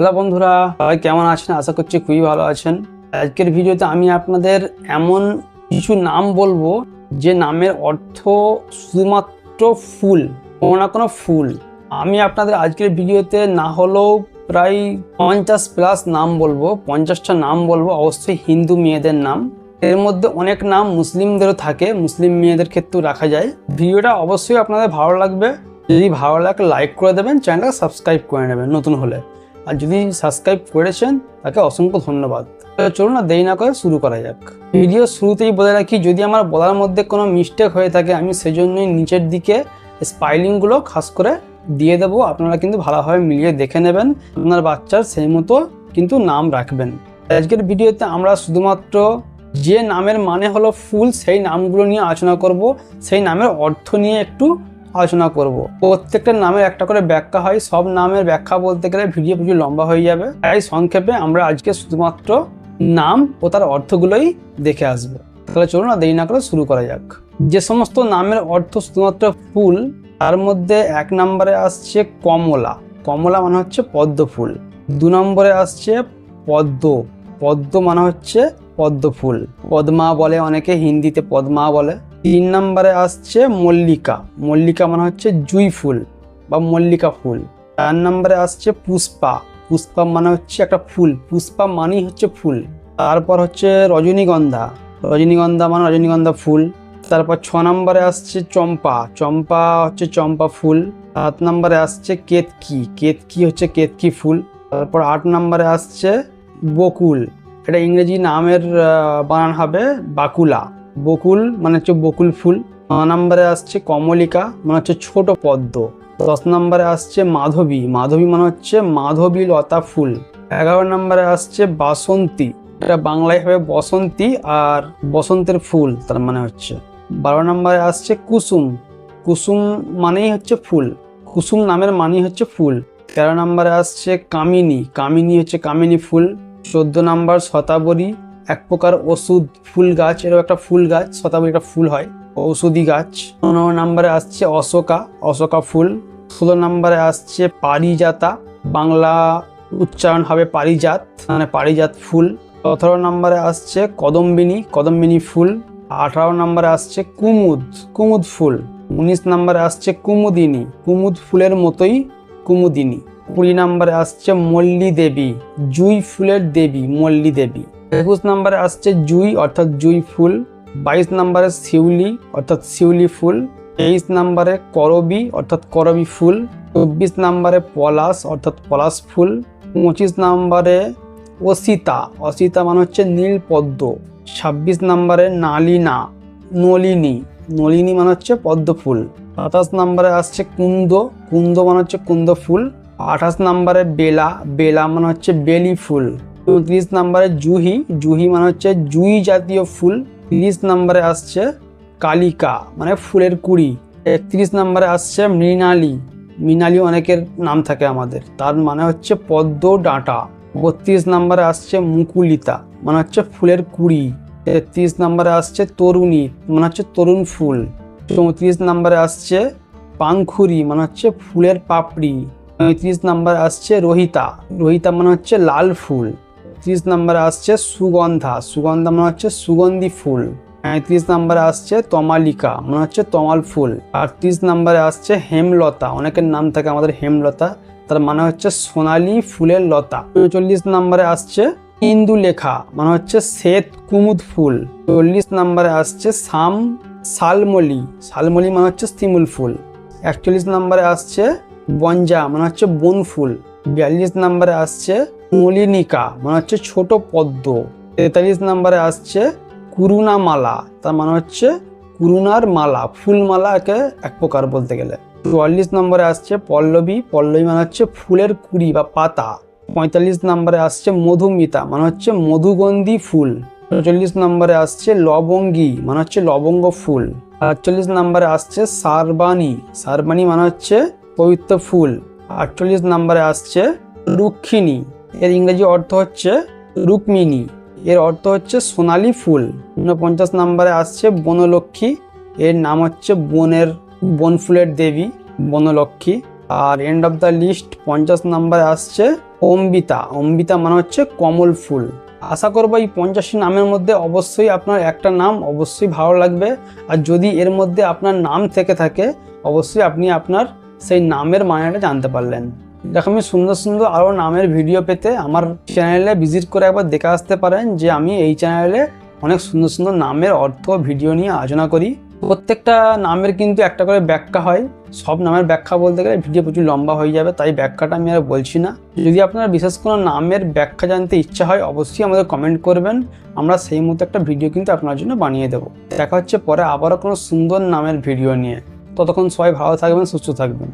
Hello বন্ধুরা, সবাই কেমন আছেন? আশা করছি খুবই ভালো আছেন। আজকের ভিডিওতে আমি আপনাদের এমন কিছু নাম বলবো যে নামের অর্থ শুধুমাত্র ফুল, কোনো না কোনো ফুল। আমি আপনাদের আজকের ভিডিওতে না হলেও প্রায় 50+ নাম বলবো, 50টা নাম বলবো, অবশ্যই হিন্দু মেয়েদের নাম। এর মধ্যে অনেক নাম মুসলিমদেরও থাকে, মুসলিম মেয়েদের ক্ষেত্রেও রাখা যায়। ভিডিওটা অবশ্যই আপনাদের ভালো লাগবে। যদি ভালো লাগে লাইক করে দেবেন, চ্যানেলটা সাবস্ক্রাইব করে নেবেন নতুন হলে। আর যদি সাবস্ক্রাইব করেছেন তাকে অসংখ্য ধন্যবাদ। চলুন না দেরি না করে শুরু করা যাক। ভিডিও শুরুতেই বলে রাখি, যদি আমার বলার মধ্যে কোনো মিস্টেক হয়ে থাকে আমি সেজন্যই নিচের দিকে স্পেলিংগুলো খাস করে দিয়ে দেবো। আপনারা কিন্তু ভালোভাবে মিলিয়ে দেখে নেবেন, আপনার বাচ্চার সেই মতো কিন্তু নাম রাখবেন। আজকের ভিডিওতে আমরা শুধুমাত্র যে নামের মানে হলো ফুল সেই নামগুলো নিয়ে আলোচনা করব, সেই নামের অর্থ নিয়ে একটু আলোচনা করব। প্রত্যেকটা নামের একটা করে ব্যাখ্যা হয়, সব নামের ব্যাখ্যা বলতে গেলে ভিডিও প্রচুর লম্বা হয়ে যাবে। তাই সংক্ষেপে আমরা আজকে শুধুমাত্র নাম ও তার অর্থগুলোই দেখে আসবো। তাহলে চলুন না দেরি না করে শুরু করা যাক। যে সমস্ত নামের অর্থ শুধুমাত্র ফুল, তার মধ্যে 1 নম্বরে আসছে কমলা। কমলা মানে হচ্ছে পদ্ম ফুল। 2 নম্বরে আসছে পদ্ম। পদ্ম মানে হচ্ছে পদ্ম ফুল, পদ্মা বলে অনেকে, হিন্দিতে পদ্মা বলে। 3 নম্বরে আসছে মল্লিকা। মল্লিকা মানে হচ্ছে জুঁই ফুল বা মল্লিকা ফুল। 4 নম্বরে আসছে পুষ্পা। পুষ্পা মানে হচ্ছে একটা ফুল, পুষ্পা মানেই হচ্ছে ফুল। তারপর হচ্ছে রজনীগন্ধা। রজনীগন্ধা মানে রজনীগন্ধা ফুল। তারপর 6 নম্বরে আসছে চম্পা। চম্পা হচ্ছে চম্পা ফুল। 7 নম্বরে আসছে কেতকী। কেতকী হচ্ছে কেতকী ফুল। তারপর 8 নম্বরে আসছে বকুল। এটা ইংরেজি নামের বানান হবে বাকুলা। বকুল মানে হচ্ছে বকুল ফুল। 9 নম্বরে আসছে কমলিকা মানে হচ্ছে ছোট পদ্ম। 10 নম্বরে আসছে মাধবী। মাধবী মানে হচ্ছে মাধবী লতা ফুল। 11 নম্বরে আসছে বাসন্তী। এটা বাংলায় হবে বসন্তী, আর বসন্তের ফুল তার মানে হচ্ছে। 12 নম্বরে আসছে কুসুম। কুসুম মানেই হচ্ছে ফুল, কুসুম নামের মানেই হচ্ছে ফুল। 13 নম্বরে আসছে কামিনী। কামিনী হচ্ছে কামিনী ফুল। 14 নম্বর শতাবরী, এক প্রকার ওষুধ ফুল গাছ, এরও একটা ফুল গাছ, শতাবরী একটা ফুল হয়, ঔষধি গাছ। 15 নম্বরে আসছে অশোকা। অশোকা ফুল। 16 নম্বরে আসছে পারিজাতা, বাংলা উচ্চারণ হবে পারিজাত, মানে পারিজাত ফুল। 17 নম্বরে আসছে কদম্বিনী। কদম্বিনী ফুল। 18 নম্বরে আসছে কুমুদ। কুমুদ ফুল। 19 নম্বরে আসছে কুমুদিনী। কুমুদ ফুলের মতোই কুমুদিনী। 20 নম্বরে আসছে মল্লী দেবী, জুঁই ফুলের দেবী মল্লী দেবী। 21 নম্বরে আসছে জুঁই অর্থাৎ জুঁই ফুল। 22 নম্বরে শিউলি অর্থাৎ শিউলি ফুল। 23 নম্বরে করবী অর্থাৎ করবী ফুল। 24 নম্বরে পলাশ অর্থাৎ পলাশ ফুল। 25 নম্বরে অসিতা। অসিতা মানে হচ্ছে নীল পদ্ম। 26 নম্বরে নালিনা, নলিনী। নলিনী মানে হচ্ছে পদ্ম ফুল। 27 নম্বরে আসছে কুন্দ। কুন্দ মানে হচ্ছে কুন্দ ফুল। 28 নম্বরে বেলা। বেলা মানে হচ্ছে বেলি ফুল। 29 নম্বরে জুহি। জুহি মানে হচ্ছে জুঁই জাতীয় ফুল। 30 নম্বরে আসছে কালিকা মানে ফুলের কুড়ি। 31 নম্বরে আসছে মৃণালী। মৃণালী অনেকের নাম থাকে আমাদের, তার মানে হচ্ছে পদ্ম ডাঁটা। 32 নম্বরে আসছে মুকুলিতা মানে হচ্ছে ফুলের কুড়ি। 33 নম্বরে আসছে তরুণী মানে হচ্ছে তরুণ ফুল। 34 নম্বরে আসছে পাংখুরি মানে হচ্ছে ফুলের পাপড়ি। 35 নম্বরে আসছে রোহিতা। রোহিতা মানে হচ্ছে লাল ফুল। 30 নম্বরে আসছে সুগন্ধা। সুগন্ধা মানে হচ্ছে সুগন্ধি ফুল। 35 নম্বরে আসছে তমালিকা মানে হচ্ছে তমাল ফুল। 38 নম্বরে আসছে হেমলতা, অনেকের নাম থাকে আমাদের হেমলতা, তার মানে হচ্ছে সোনালী ফুলের লতা। 39 নম্বরে আসছে ইন্দুলেখা মানে হচ্ছে শ্বেত কুমুদ ফুল। 40 নম্বরে আসছে শালমলি। শালমলি মানে হচ্ছে শিমুল ফুল। 41 নম্বরে আসছে বনজা মানে হচ্ছে বন ফুল। 42 নম্বরে আসছে মলিনিকা মানে হচ্ছে ছোট পদ্ম। 43 নম্বরে আসছে করুণা মালা, তার মানে হচ্ছে করুণার মালা, ফুলমালা একে এক প্রকার বলতে গেলে। 44 নম্বরে আসছে পল্লবী। পল্লবী মানে হচ্ছে ফুলের কুড়ি বা পাতা। 45 নম্বরে আসছে মধুমিতা মানে হচ্ছে মধুগন্ধি ফুল। 46 নম্বরে আসছে লবঙ্গী মানে হচ্ছে লবঙ্গ ফুল। 48 নম্বরে আসছে সারবানী। সারবানী মানে হচ্ছে পবিত্র ফুল। 48 নম্বরে আসছে রুক্ষিণী, এর ইংরেজি অর্থ হচ্ছে রুক্মিণী, এর অর্থ হচ্ছে সোনালী ফুল। 49 নম্বরে আসছে বনলক্ষ্মী, এর নাম হচ্ছে বন ফুলের দেবী বনলক্ষ্মী। আর end of the list 50 number আসছে অম্বিতা। অম্বিতা মানে হচ্ছে কমল ফুল। আশা করবো এই 50টি নামের মধ্যে অবশ্যই আপনার একটা নাম অবশ্যই ভালো লাগবে। আর যদি এর মধ্যে আপনার নাম থেকে থাকে অবশ্যই আপনি আপনার সেই নামের মানেটা জানতে পারলেন। এরকমই সুন্দর সুন্দর আরও নামের ভিডিও পেতে আমার চ্যানেলে ভিজিট করে একবার দেখে আসতে পারেন যে আমি এই চ্যানেলে অনেক সুন্দর সুন্দর নামের অর্থ ভিডিও নিয়ে আলোচনা করি। প্রত্যেকটা নামের কিন্তু একটা করে ব্যাখ্যা হয়। সব নামের ব্যাখ্যা বলতে গেলে ভিডিও প্রচুর লম্বা হয়ে যাবে, তাই ব্যাখ্যাটা আমি আর বলছি না। যদি আপনার বিশেষ কোনো নামের ব্যাখ্যা জানতে ইচ্ছা হয় অবশ্যই আমাদের কমেন্ট করবেন, আমরা সেই মতো একটা ভিডিও কিন্তু আপনার জন্য বানিয়ে দেবো। দেখা হচ্ছে পরে আবারও কোনো সুন্দর নামের ভিডিও নিয়ে। ততক্ষণ সবাই ভালো থাকবেন, সুস্থ থাকবেন।